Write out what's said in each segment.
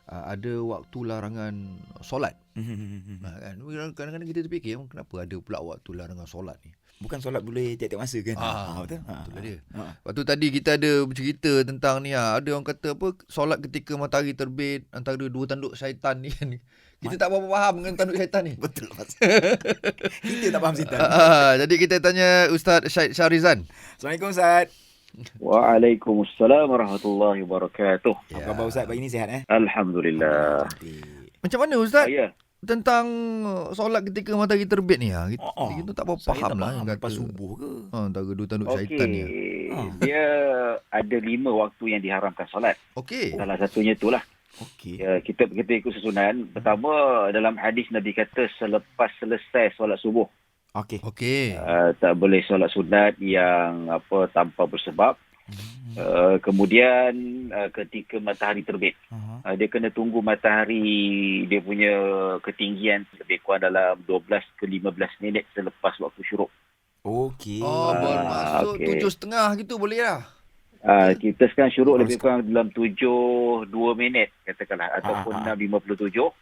ada waktu larangan solat. Kan? Kadang-kadang kita terfikir kenapa ada pula waktu larangan solat ni. Bukan solat boleh tiap-tiap masa kan? Betul. Itulah dia. Lepas tu tadi kita ada bercerita tentang ni. Ada orang kata apa, solat ketika matahari terbit antara dua tanduk syaitan ni kan. Kita tak berapa faham dengan tanduk syaitan ni. Betul Mas. Kita tak faham setan. Jadi kita tanya Ustaz Syed Syahrizan. Assalamualaikum Ustaz. Waalaikumsalam warahmatullahi wabarakatuh. Apa khabar Ustaz pagi ni, sihat Alhamdulillah. Cantik. Macam mana Ustaz? Ya. Tentang solat ketika matahari terbit ni. Kita tak berapa Saya faham tak lah. faham Yang lepas kata subuh ke? antara dua tanduk syaitan ni. Dia ada 5 waktu yang diharamkan solat. Okey. Salah satunya itulah. Okey. Ya, kita ikut susunan. Pertama, dalam hadis Nabi kata selepas selesai solat subuh. Okey. Okey. Tak boleh solat sunat yang tanpa bersebab. Kemudian ketika matahari terbit. Dia kena tunggu matahari dia punya ketinggian lebih kurang dalam 12 ke 15 minit selepas waktu syuruk. Okey. Bermaksud okey. 7.30 gitu boleh lah. Kita sekarang syuruk lebih kurang dalam 2 minit katakanlah ataupun 6.57.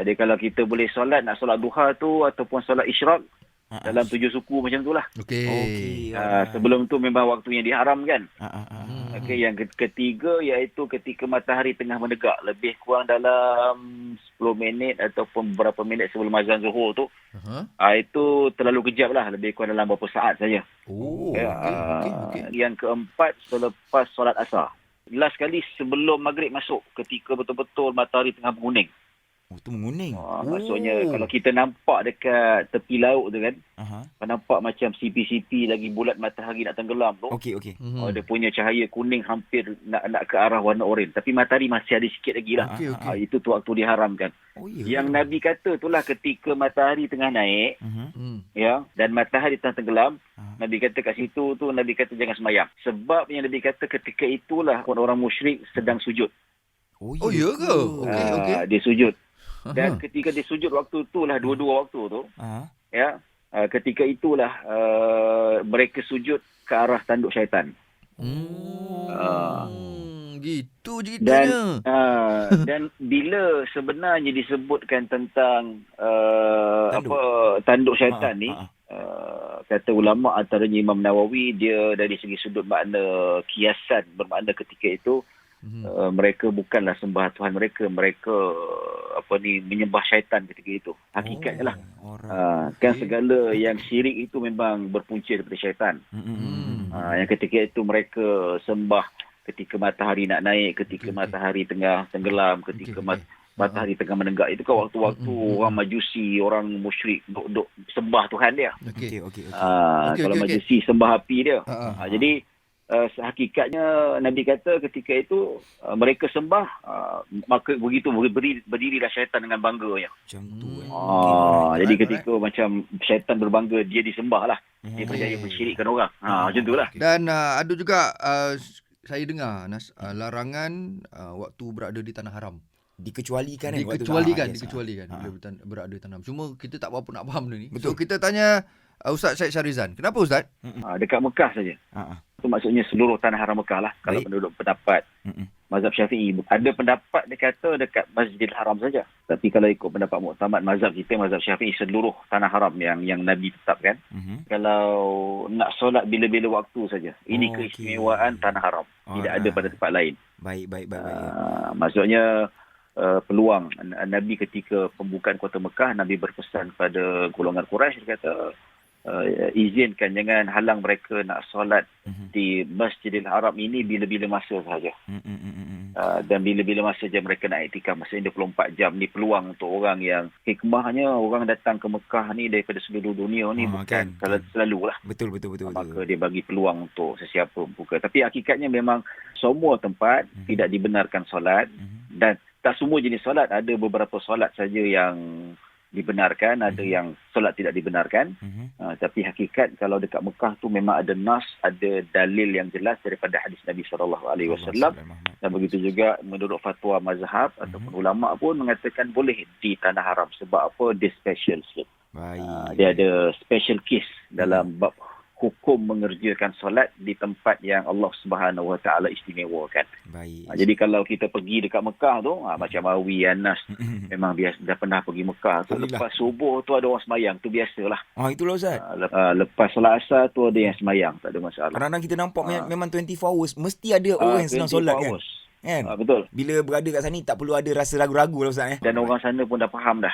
Dia kalau kita boleh solat, nak solat duha tu ataupun solat isyraq dalam 7 suku macam tu lah. Okey. Sebelum tu memang waktu yang diharamkan. Okey, yang ketiga iaitu ketika matahari tengah menegak, lebih kurang dalam 10 minit ataupun beberapa minit sebelum azan Zuhur tu. Itu terlalu kejap lah, lebih kurang dalam beberapa saat saja. Okey. Yang keempat selepas solat asar. Last kali sebelum maghrib masuk, ketika betul-betul matahari tengah menguning. Tu menguning. Maksudnya kalau kita nampak dekat tepi laut tu kan, nampak macam sipi-sipi lagi bulat matahari nak tenggelam tu. Okey. Dia punya cahaya kuning hampir nak ke arah warna oranye. Tapi matahari masih ada sikit lagi lah. Itu tu waktu diharamkan. Yang Nabi kata itulah ketika matahari tengah naik, ya, dan matahari tengah tenggelam. Nabi kata kat situ tu, Nabi kata jangan semayang. Sebab yang Nabi kata ketika itulah orang musyrik sedang sujud. Oh ya ke? Okey. Dia sujud. Dan ketika dia sujud waktu itulah, dua-dua waktu tu, ya, ketika itulah mereka sujud ke arah tanduk syaitan. Gitu ceritanya. Dan bila sebenarnya disebutkan tentang tanduk syaitan ni, kata ulama antaranya Imam Nawawi, dia dari segi sudut makna kiasan, bermakna ketika itu mereka bukanlah sembah Tuhan mereka menyembah syaitan ketika itu. Hakikatnya lah. Kan segala yang syirik itu memang berpunca daripada syaitan. Yang ketika itu mereka sembah ketika matahari nak naik, ketika matahari tengah tenggelam, ketika matahari tengah menenggak. Itu kan waktu-waktu orang Majusi, orang musyrik duk sembah Tuhan dia. Kalau Majusi sembah api dia. Jadi hakikatnya Nabi kata ketika itu mereka sembah, maka begitu berdirilah syaitan dengan bangganya. Macam tu. Jadi ketika macam syaitan berbangga, dia disembah lah. Dia berjaya mensyirikkan orang. Macam tu lah. Dan ada juga saya dengar larangan waktu berada di tanah haram. Dikecualikan bila berada di tanah haram. Cuma kita tak berapa nak faham ni. So kita tanya Ustaz Syed Syahrizan. Kenapa Ustaz? Dekat Mekah saja. Itu maksudnya seluruh tanah haram Mekah lah. Kalau menurut pendapat mazhab Syafi'i. Ada pendapat dia kata dekat Masjidil Haram saja. Tapi kalau ikut pendapat muktamad mazhab kita, mazhab Syafi'i, seluruh tanah haram yang Nabi tetapkan. Kalau nak solat bila-bila waktu saja. Ini keistimewaan tanah haram. Tidak ada pada tempat lain. Baik. Maksudnya peluang Nabi ketika pembukaan kota Mekah, Nabi berpesan kepada golongan Quraisy, dia kata izinkan, jangan halang mereka nak solat di Masjidil Haram ini bila-bila masa sahaja. Dan bila-bila masa saja mereka nak iktikaf. Maksudnya 24 jam ni peluang untuk orang yang hikmahnya orang datang ke Mekah ni daripada seluruh dunia ni bukan selalu lah. Betul. Maka dia bagi peluang untuk sesiapa buka. Tapi hakikatnya memang semua tempat tidak dibenarkan solat, dan tak semua jenis solat. Ada beberapa solat saja yang dibenarkan, ada yang solat tidak dibenarkan. Tapi hakikat kalau dekat Mekah tu memang ada nas, ada dalil yang jelas daripada hadis Nabi SAW. Dan begitu juga menurut fatwa mazhab ataupun ulama pun mengatakan boleh di tanah haram. Sebab apa? Dia special sikit. Dia ada special case dalam bab hukum mengerjakan solat di tempat yang Allah Subhanahu Wa Taala istimewakan. Baik. Jadi kalau kita pergi dekat Mekah tu, macam Awi, Anas, memang biasa dah pernah pergi Mekah tu. Alhamdulillah. Lepas subuh tu ada orang semayang, tu biasalah. Itulah Ustaz. Lepas solat asar tu ada yang semayang, tak ada masalah. Kadang-kadang kita nampak memang 24 hours mesti ada orang yang sedang solat kan. Betul. Bila berada kat sana tak perlu ada rasa ragu-ragu lah Ustaz. Dan orang sana pun dah faham dah.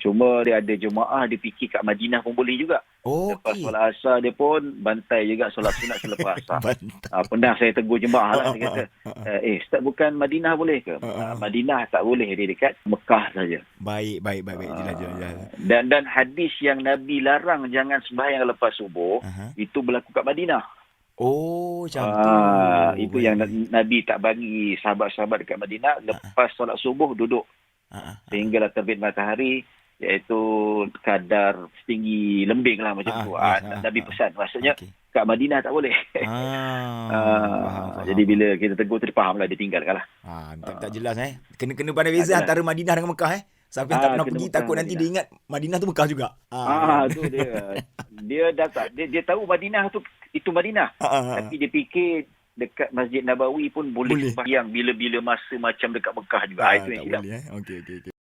Cuma dia ada jemaah dia fikir kat Madinah pun boleh juga. Lepas solat asar dia pun bantai juga solat sunat selepas asar. Pernah saya tegur jemaah lah. Dia kata, Ustaz bukan Madinah boleh ke? Madinah tak boleh, dia dekat Mekah saja. Baik. Jelas. Dan hadis yang Nabi larang jangan sembahyang lepas subuh, itu berlaku kat Madinah. Macam tu. Itu yang Nabi tak bagi sahabat-sahabat dekat Madinah lepas solat subuh duduk sehinggalah terbit matahari, iaitu kadar setinggi lembing lah macam tu. Nabi pesan, maksudnya kat Madinah tak boleh. Faham. Jadi bila kita tegur tu dia faham lah, dia tinggalkan lah. Tak jelas Kena pandai beza antara Madinah dengan Mekah Siapa yang tak pernah pergi takut nanti dia ingat Madinah tu Mekah juga. Tu dia. Dia datang, dia tahu Madinah tu itu Madinah. Tapi dia fikir dekat Masjid Nabawi pun boleh sembahyang bila-bila masa macam dekat Mekah juga. Itu yang silap. Okey.